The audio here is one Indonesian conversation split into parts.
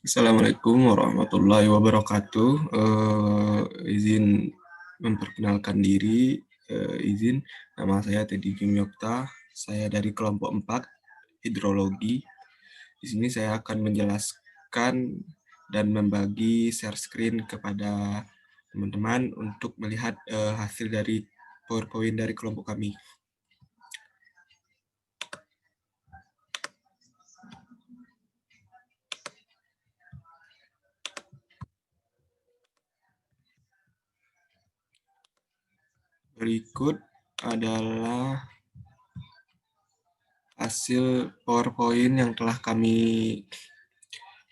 Assalamualaikum warahmatullahi wabarakatuh. Izin memperkenalkan diri. Izin, nama saya Teddy Jumyokta. Saya dari kelompok 4 hidrologi. Di sini saya akan menjelaskan dan membagi share screen kepada teman-teman untuk melihat hasil dari PowerPoint dari kelompok kami. Berikut adalah hasil PowerPoint yang telah kami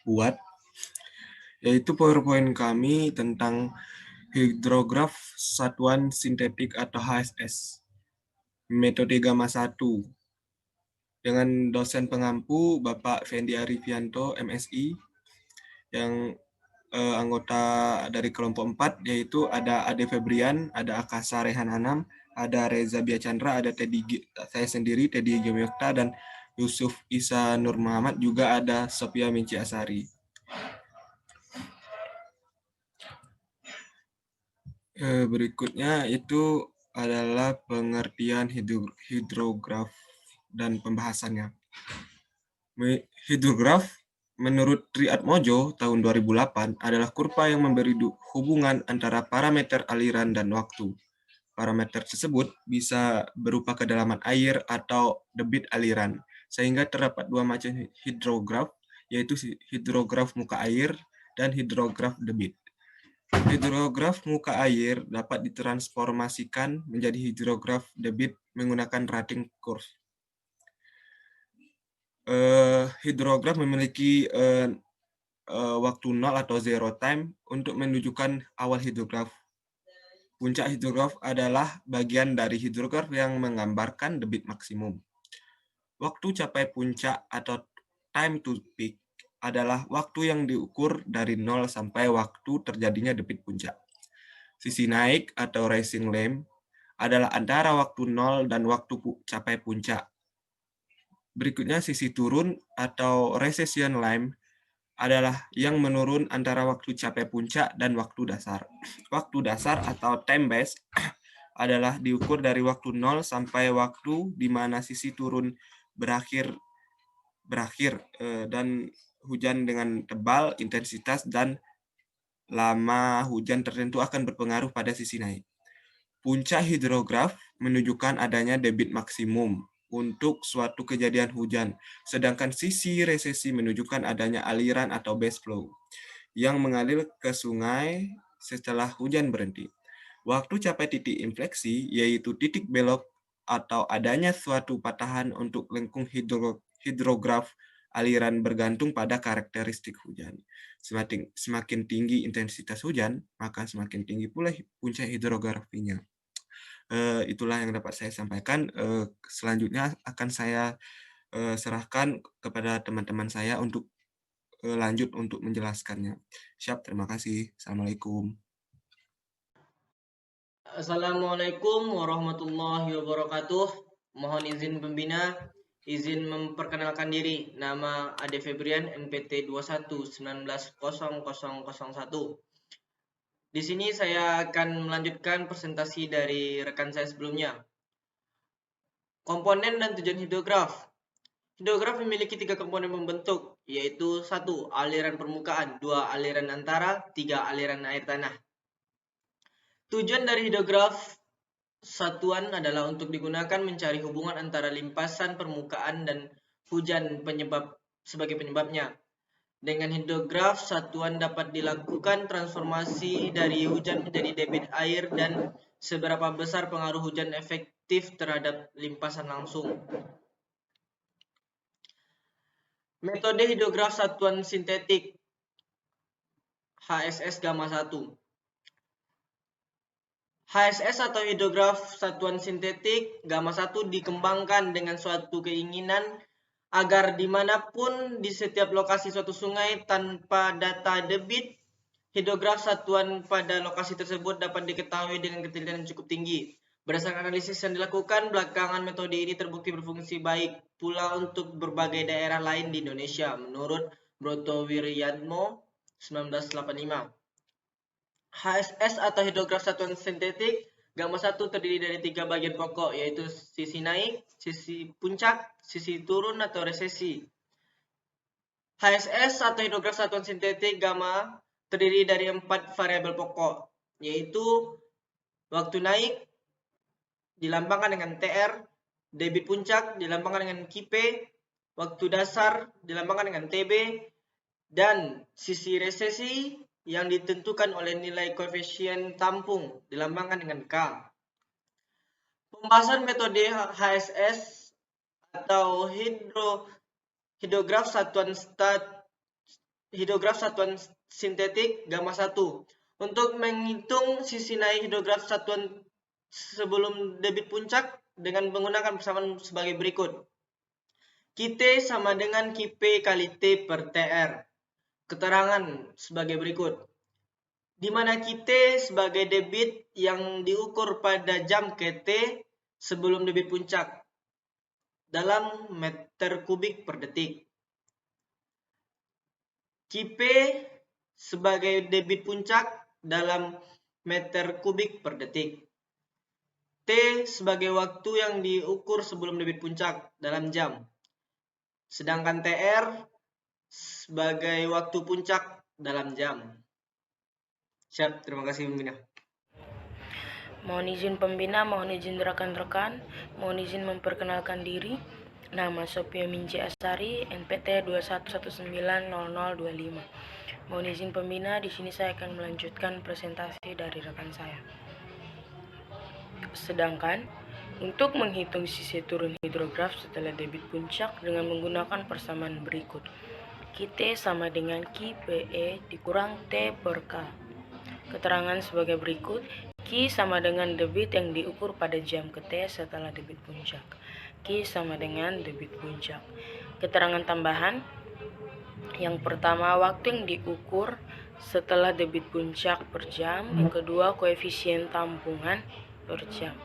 buat, yaitu PowerPoint kami tentang hidrograf satuan sintetik atau HSS, metode gamma 1, dengan dosen pengampu Bapak Fendi Arifianto, MSI, yang anggota dari kelompok 4, yaitu ada Ade Febrian, ada Akasa Rehan Anam, ada Reza Biachandra, ada saya sendiri, Teddy Gemyokta, dan Yusuf Isa Nur Muhammad, juga ada Sophia Minci Asari. Berikutnya itu adalah pengertian hidrograf dan pembahasannya. Hidrograf menurut Triatmojo tahun 2008 adalah kurva yang memberi hubungan antara parameter aliran dan waktu. Parameter tersebut bisa berupa kedalaman air atau debit aliran, sehingga terdapat dua macam hidrograf, yaitu hidrograf muka air dan hidrograf debit. Hidrograf muka air dapat ditransformasikan menjadi hidrograf debit menggunakan rating curve. Hidrograf memiliki waktu 0 atau zero time untuk menunjukkan awal hidrograf. Puncak hidrograf adalah bagian dari hidrograf yang menggambarkan debit maksimum. Waktu capai puncak atau time to peak adalah waktu yang diukur dari 0 sampai waktu terjadinya debit puncak. Sisi naik atau rising lamp adalah antara waktu 0 dan waktu capai puncak. Berikutnya sisi turun atau recession line adalah yang menurun antara waktu capai puncak dan waktu dasar. Waktu dasar atau time base adalah diukur dari waktu 0 sampai waktu di mana sisi turun berakhir dan hujan dengan tebal, intensitas, dan lama hujan tertentu akan berpengaruh pada sisi naik. Puncak hidrograf menunjukkan adanya debit maksimum untuk suatu kejadian hujan, sedangkan sisi resesi menunjukkan adanya aliran atau base flow yang mengalir ke sungai setelah hujan berhenti. Waktu capai titik infleksi, yaitu titik belok atau adanya suatu patahan untuk lengkung hidrograf aliran bergantung pada karakteristik hujan. Semakin tinggi intensitas hujan, maka semakin tinggi pula puncak hidrografinya. Itulah yang dapat saya sampaikan. Selanjutnya akan saya serahkan kepada teman-teman saya untuk lanjut untuk menjelaskannya. Siap, terima kasih. Assalamualaikum. Assalamualaikum warahmatullahi wabarakatuh. Mohon izin pembina, izin memperkenalkan diri. Nama Ade Febrian, NPT 21190001. Di sini saya akan melanjutkan presentasi dari rekan saya sebelumnya. Komponen dan tujuan hidrograf. Hidrograf memiliki 3 komponen pembentuk, yaitu 1. Aliran permukaan, 2. Aliran antara, 3. Aliran air tanah. Tujuan dari hidrograf satuan adalah untuk digunakan mencari hubungan antara limpasan permukaan dan hujan sebagai penyebabnya. Dengan hidrograf, satuan dapat dilakukan transformasi dari hujan menjadi debit air dan seberapa besar pengaruh hujan efektif terhadap limpasan langsung. Metode hidrograf satuan sintetik HSS gamma 1. HSS atau hidrograf satuan sintetik gamma 1 dikembangkan dengan suatu keinginan agar dimanapun di setiap lokasi suatu sungai tanpa data debit, hidrograf satuan pada lokasi tersebut dapat diketahui dengan ketelitian yang cukup tinggi. Berdasarkan analisis yang dilakukan belakangan, metode ini terbukti berfungsi baik pula untuk berbagai daerah lain di Indonesia. Menurut Brotowiryadmo 1985. HSS atau hidrograf satuan sintetik gamma 1 terdiri dari 3 bagian pokok, yaitu sisi naik, sisi puncak, sisi turun atau resesi. HSS atau hidrograf satuan sintetik gamma terdiri dari 4 variabel pokok, yaitu waktu naik dilambangkan dengan TR, debit puncak dilambangkan dengan KP, waktu dasar dilambangkan dengan TB, dan sisi resesi yang ditentukan oleh nilai koefisien tampung dilambangkan dengan K. Pembahasan metode HSS atau hidrograf satuan sintetik gamma 1. Untuk menghitung sisi naik hidrograf satuan sebelum debit puncak dengan menggunakan persamaan sebagai berikut. QT sama dengan QP kali T per TR. Keterangan sebagai berikut. Di mana QT sebagai debit yang diukur pada jam KT sebelum debit puncak dalam meter kubik per detik. QP sebagai debit puncak dalam meter kubik per detik. T sebagai waktu yang diukur sebelum debit puncak dalam jam. Sedangkan TR sebagai waktu puncak dalam jam. Siap, terima kasih pembina. Mohon izin pembina, mohon izin rekan-rekan, mohon izin memperkenalkan diri. Nama Sophia Minci Asari, NPT 21190025. Mohon izin pembina, di sini saya akan melanjutkan presentasi dari rekan saya. Sedangkan untuk menghitung sisi turun hidrograf setelah debit puncak dengan menggunakan persamaan berikut. QT sama dengan QPE dikurang T per K. Keterangan sebagai berikut. Q sama dengan debit yang diukur pada jam KT setelah debit puncak. Q sama dengan debit puncak. Keterangan tambahan. Yang pertama, waktu yang diukur setelah debit puncak per jam. Yang kedua, koefisien tampungan per jam.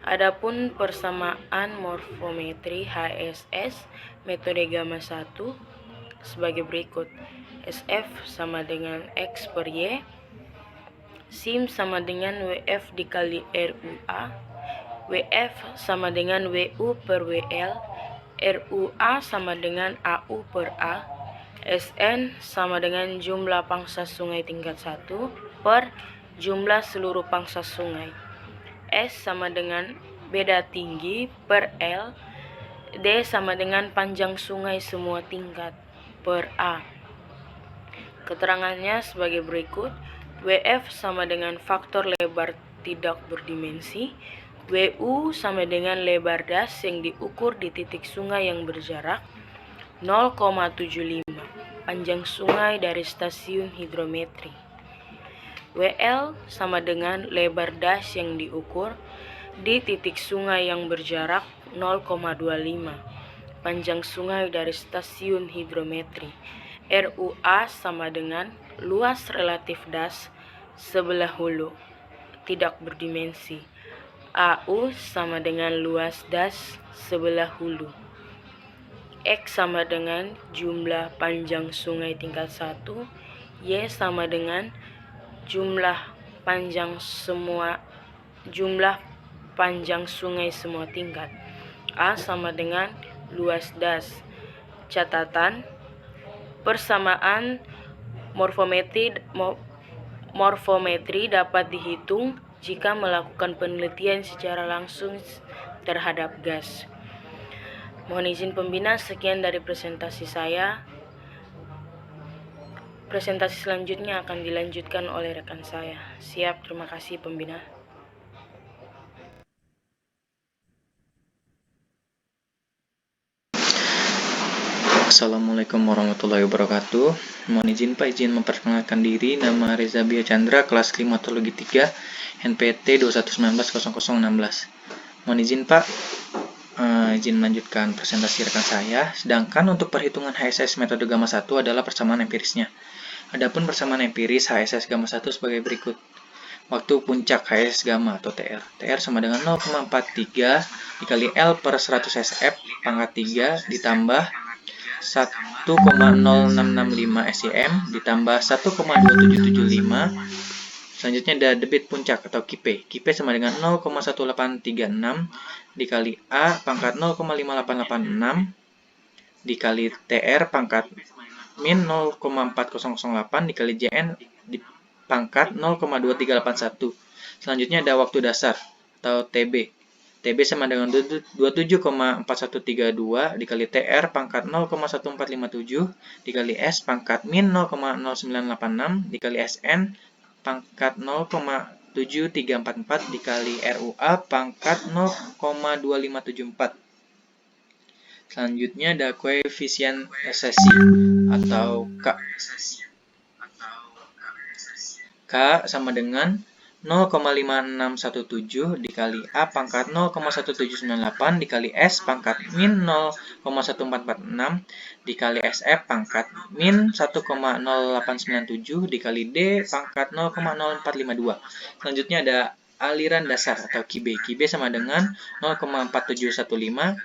Adapun persamaan morfometri HSS metode gamma 1 sebagai berikut. SF sama dengan X per Y. SIM sama dengan WF dikali RUA. WF sama dengan WU per WL. RUA sama dengan AU per A. SN sama dengan jumlah pangsa sungai tingkat 1 per jumlah seluruh pangsa sungai. S sama dengan beda tinggi per L. D sama dengan panjang sungai semua tingkat per A. Keterangannya sebagai berikut. WF sama dengan faktor lebar tidak berdimensi. WU sama dengan lebar das yang diukur di titik sungai yang berjarak 0,75 panjang sungai dari stasiun hidrometri. WL sama dengan lebar das yang diukur di titik sungai yang berjarak 0,25 panjang sungai dari stasiun hidrometri. RUA sama dengan luas relatif das sebelah hulu tidak berdimensi. AU sama dengan luas das sebelah hulu. X sama dengan jumlah panjang sungai tingkat 1. Y sama dengan jumlah panjang sungai semua tingkat. A sama dengan luas das. Catatan. Persamaan morfometri dapat dihitung jika melakukan penelitian secara langsung terhadap gas. Mohon izin pembina, sekian dari presentasi saya. Presentasi selanjutnya akan dilanjutkan oleh rekan saya. Siap, terima kasih pembina. Assalamualaikum warahmatullahi wabarakatuh. Mohon izin Pak, izin memperkenalkan diri. Nama Reza Bio Chandra, kelas klimatologi 3, NPT 21190016. Mohon izin Pak, izin melanjutkan presentasi rekan saya. Sedangkan untuk perhitungan HSS metode gamma 1 adalah persamaan empirisnya. Adapun persamaan empiris HSS gamma 1 sebagai berikut. Waktu puncak HSS gamma atau TR. TR sama dengan 0,43 dikali L per 100 SF pangkat 3 ditambah 1,0665 SEM ditambah 1,2775. Selanjutnya ada debit puncak atau KIP. KIP sama dengan 0,1836 dikali A pangkat 0,5886 dikali TR pangkat min 0,4008 dikali JN di pangkat 0,2381. Selanjutnya ada waktu dasar atau TB. TB sama dengan 27,4132 dikali TR pangkat 0,1457 dikali S pangkat min 0,0986 dikali SN pangkat 0,7344 dikali RUA pangkat 0,2574. Selanjutnya ada koefisien resesi atau K. K sama dengan 0,5617 dikali A pangkat 0,1798 dikali S pangkat min 0,1446 dikali SF pangkat min 1,0897 dikali D pangkat 0,0452. Selanjutnya ada aliran dasar atau KIB. KIB sama dengan 0,4715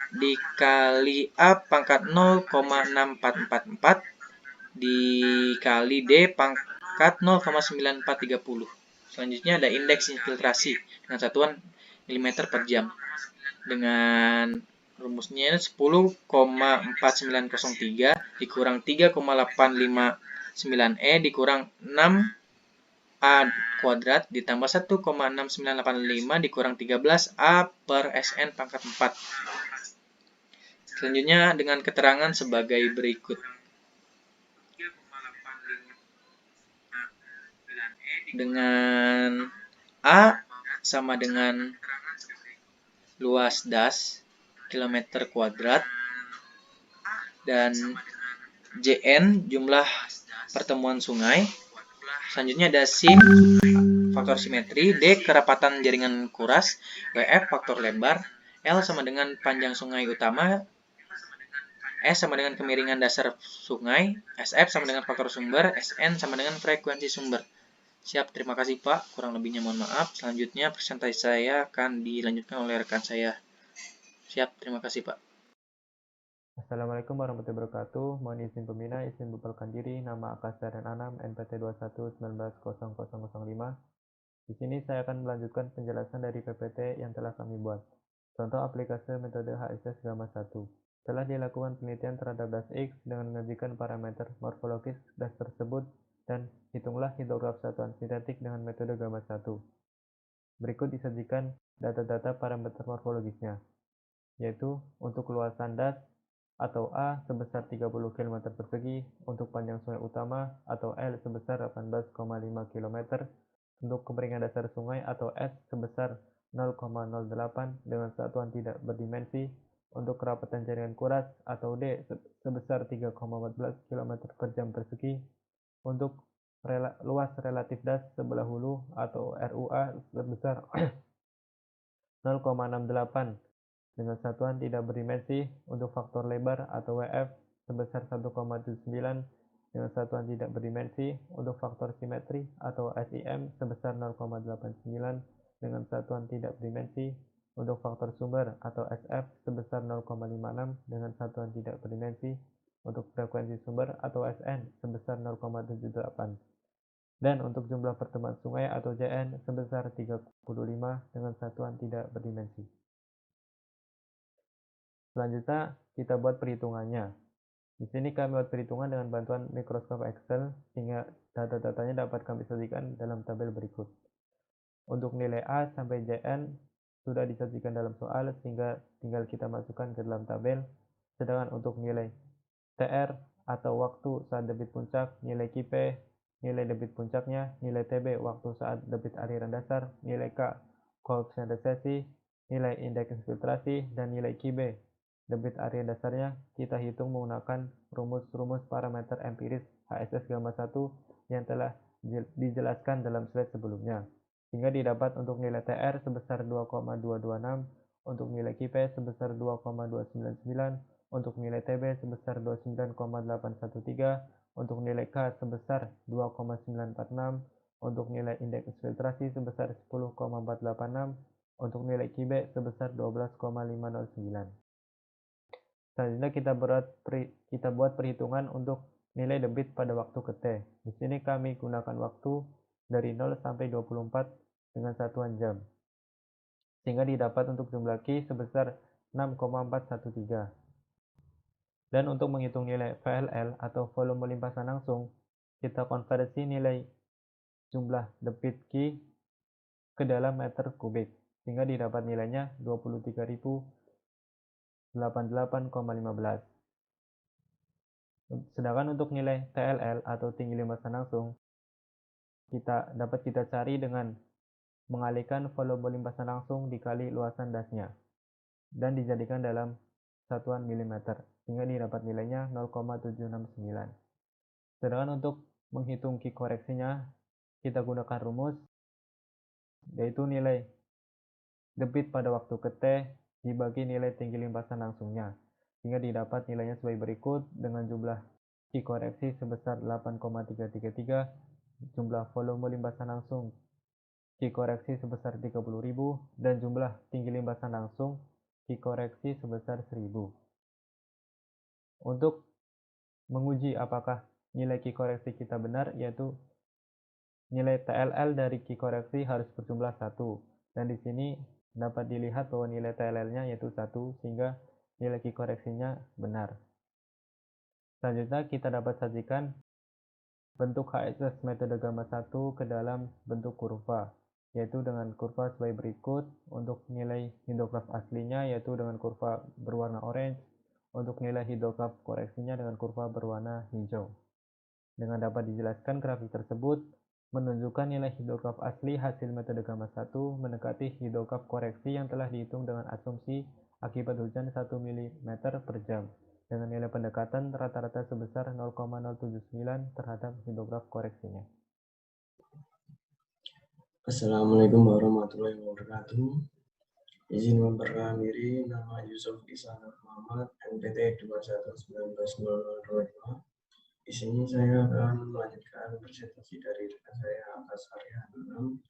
dikali A pangkat 0,6444 dikali D pangkat 0,9430. Selanjutnya ada indeks infiltrasi dengan satuan mm per jam. Dengan rumusnya 10,4903 dikurang 3,859 E dikurang 6 A kuadrat ditambah 1,6985 dikurang 13 A per SN pangkat 4. Selanjutnya dengan keterangan sebagai berikut. Dengan A sama dengan luas das kilometer kuadrat dan JN jumlah pertemuan sungai. Selanjutnya ada sin faktor simetri, D kerapatan jaringan kuras, WF faktor lebar, L sama dengan panjang sungai utama, S sama dengan kemiringan dasar sungai, SF sama dengan faktor sumber, SN sama dengan frekuensi sumber. Siap, terima kasih Pak. Kurang lebihnya mohon maaf. Selanjutnya presentasi saya akan dilanjutkan oleh rekan saya. Siap, terima kasih Pak. Assalamualaikum warahmatullahi wabarakatuh. Mohon izin pembina, izin memperkenalkan diri. Nama Akasa dan Anam, NPT 21190005. Di sini saya akan melanjutkan penjelasan dari PPT yang telah kami buat. Contoh aplikasi metode HSS Gamma 1. Telah dilakukan penelitian terhadap das X dengan menyajikan parameter morfologis das tersebut dan hitunglah hidrograf satuan sintetik dengan metode Gamma 1. Berikut disajikan data-data parameter morfologisnya, yaitu untuk luasan das atau A sebesar 30 km persegi, untuk panjang sungai utama atau L sebesar 18,5 km, untuk kemiringan dasar sungai atau S sebesar 0,08 dengan satuan tidak berdimensi, untuk kerapatan jaringan kuras atau D sebesar 3,14 km per jam persegi, untuk luas relatif das sebelah hulu atau RUA sebesar 0,68 dengan satuan tidak berdimensi, untuk faktor lebar atau WF sebesar 1,79 dengan satuan tidak berdimensi, untuk faktor simetri atau SIM sebesar 0,89 dengan satuan tidak berdimensi, untuk faktor sumber atau SF sebesar 0,56 dengan satuan tidak berdimensi, untuk frekuensi sumber atau SN sebesar 0,78, dan untuk jumlah pertemuan sungai atau JN sebesar 35 dengan satuan tidak berdimensi. Selanjutnya, kita buat perhitungannya. Di sini kami buat perhitungan dengan bantuan Microsoft Excel, sehingga data-datanya dapat kami sajikan dalam tabel berikut. Untuk nilai A sampai JN sudah disajikan dalam soal, sehingga tinggal kita masukkan ke dalam tabel. Sedangkan untuk nilai TR atau waktu saat debit puncak, nilai KIP, nilai debit puncaknya, nilai TB waktu saat debit aliran dasar, nilai K koefisien resesi, nilai indeks infiltrasi, dan nilai KIB debit aliran dasarnya kita hitung menggunakan rumus-rumus parameter empiris HSS Gamma 1 yang telah dijelaskan dalam slide sebelumnya, sehingga didapat untuk nilai TR sebesar 2,226, untuk nilai KIP sebesar 2,299, untuk nilai TB sebesar 29,813, untuk nilai K sebesar 2,946, untuk nilai indeks filtrasi sebesar 10,486, untuk nilai KIB sebesar 12,509. Selanjutnya kita buat perhitungan untuk nilai debit pada waktu ke T. Di sini kami gunakan waktu dari 0 sampai 24 dengan satuan jam, sehingga didapat untuk jumlah Q sebesar 6,413. Dan untuk menghitung nilai VLL atau volume limpasan langsung, kita konversi nilai jumlah debit Q ke dalam meter kubik, sehingga didapat nilainya 23.088,15. Sedangkan untuk nilai TLL atau tinggi limpasan langsung, kita cari dengan mengalihkan volume limpasan langsung dikali luasan dasnya dan dijadikan dalam satuan milimeter, sehingga didapat nilainya 0,769. Sedangkan untuk menghitung Q koreksinya, kita gunakan rumus, yaitu nilai debit pada waktu ke T dibagi nilai tinggi limpasan langsungnya, sehingga didapat nilainya sebagai berikut dengan jumlah Q koreksi sebesar 8,333, jumlah volume limpasan langsung Q koreksi sebesar 30.000, dan jumlah tinggi limpasan langsung Q koreksi sebesar 1.000. Untuk menguji apakah nilai Q koreksi kita benar, yaitu nilai TLL dari Q koreksi harus berjumlah 1, dan di sini dapat dilihat bahwa nilai TLL-nya yaitu 1, sehingga nilai Q koreksinya benar. Selanjutnya kita dapat sajikan bentuk HSS metode gamma 1 ke dalam bentuk kurva, yaitu dengan kurva sebagai berikut. Untuk nilai hidrograf aslinya yaitu dengan kurva berwarna orange, untuk nilai hidrograf koreksinya dengan kurva berwarna hijau. Dengan dapat dijelaskan, grafik tersebut menunjukkan nilai hidrograf asli hasil metode gamma 1 mendekati hidrograf koreksi yang telah dihitung dengan asumsi akibat hujan 1 mm per jam, dengan nilai pendekatan rata-rata sebesar 0,079 terhadap hidrograf koreksinya. Assalamualaikum warahmatullahi wabarakatuh. Izin memperkenalkan diri, nama Yusuf Isanur Muhammad, NPT 21190025. Di sini saya akan melanjutkan presentasi dari rekan saya atas area 6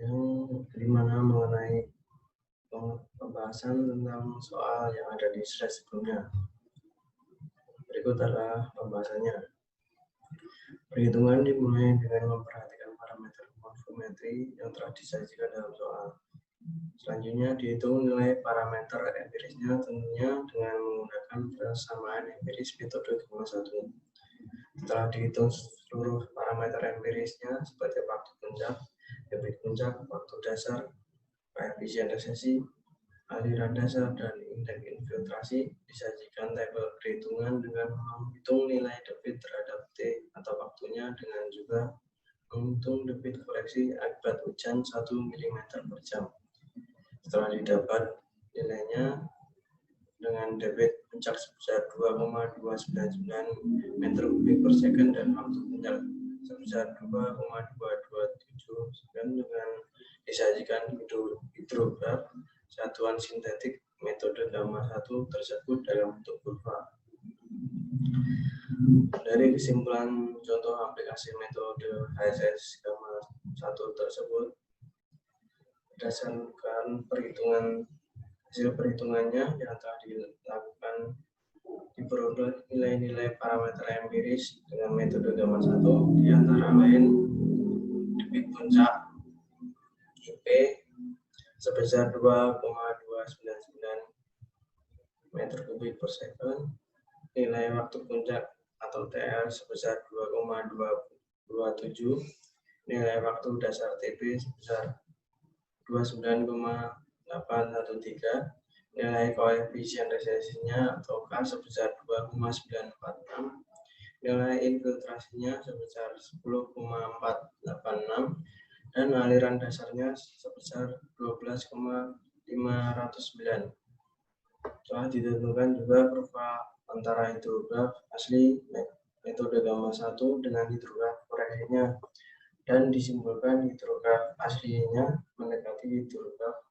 yang dimana mengenai pembahasan tentang soal yang ada di slide sebelumnya. Berikut adalah pembahasannya. Perhitungan dimulai dengan memperhatikan parameter morfometri yang telah disajikan dalam soal. Selanjutnya dihitung nilai parameter empirisnya, tentunya dengan menggunakan persamaan empiris metode gamma 1. Setelah dihitung seluruh parameter empirisnya seperti waktu puncak, debit puncak, waktu dasar, koefisien resesi, aliran dasar, dan indeks infiltrasi, disajikan tabel perhitungan dengan menghitung nilai debit terhadap T atau waktunya, dengan juga menghitung debit koreksi akibat hujan 1 mm per jam. Setelah didapat nilainya dengan debit puncak sebesar 2,299 meter kubik per second dan waktu puncak sebesar 2,227, dengan disajikan hidrograf satuan sintetik metode gamma 1 tersebut dalam bentuk kurva. Dari kesimpulan contoh aplikasi metode HSS gamma 1 tersebut, berdasarkan hasil perhitungannya yang telah dilakukan, diperoleh nilai-nilai parameter empiris dengan metode gamma 1, di antara lain debit puncak IP sebesar 2,299 meter kubik per second, nilai waktu puncak atau TL sebesar 2,227, nilai waktu dasar TP sebesar 29,813, nilai koefisien resesinya atau K sebesar 2,946, nilai infiltrasinya sebesar 10,486, dan aliran dasarnya sebesar 12,509. Telah ditentukan juga kurva antara hidrograf asli metode gamma 1 dengan hidrograf koreksinya, dan disimpulkan hidrograf aslinya mendekati hidrograf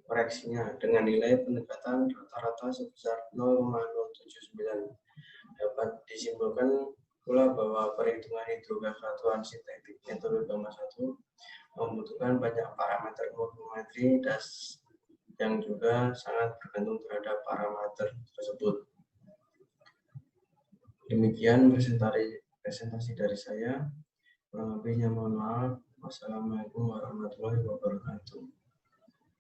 koreksinya dengan nilai pendekatan rata-rata sebesar 0,079. Dapat disimpulkan pula bahwa perhitungan hidrograf satuan sintetik metode gamma 1 membutuhkan banyak parameter morfometri yang juga sangat bergantung terhadap parameter tersebut. Demikian presentasi dari saya. Kurang lebihnya mohon maaf. Wassalamualaikum warahmatullahi wabarakatuh.